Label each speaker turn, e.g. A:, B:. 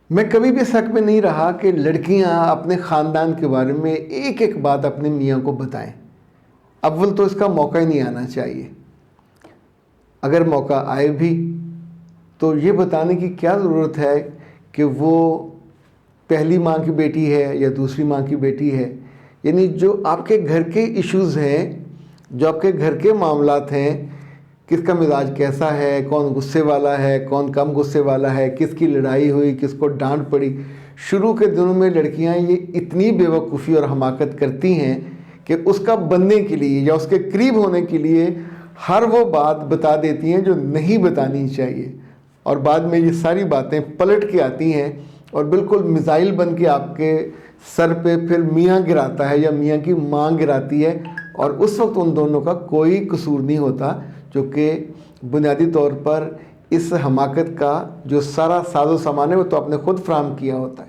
A: मैं कभी भी शक में नहीं रहा कि लड़कियां अपने ख़ानदान के बारे में एक एक बात अपने मियाँ को बताएं। अव्वल तो इसका मौका ही नहीं आना चाहिए। अगर मौका आए भी तो ये बताने की क्या ज़रूरत है कि वो पहली माँ की बेटी है या दूसरी माँ की बेटी है। यानी जो आपके घर के इश्यूज़ हैं, जो आपके घर के मामलात हैं, किसका मिजाज कैसा है, कौन गुस्से वाला है, कौन कम गुस्से वाला है, किसकी लड़ाई हुई, किसको डांट पड़ी। शुरू के दिनों में लड़कियां ये इतनी बेवकूफ़ी और हमाकत करती हैं कि उसका बनने के लिए या उसके करीब होने के लिए हर वो बात बता देती हैं जो नहीं बतानी चाहिए, और बाद में ये सारी बातें पलट के आती हैं और बिल्कुल मिसाइल बन के आपके सर पे फिर मियाँ गिराता है या मियाँ की माँ गिराती है। और उस वक्त उन दोनों का कोई कसूर नहीं होता, जो कि बुनियादी तौर पर इस हमाकत का जो सारा साजो सामान है वो तो आपने खुद फ्राहम किया होता है।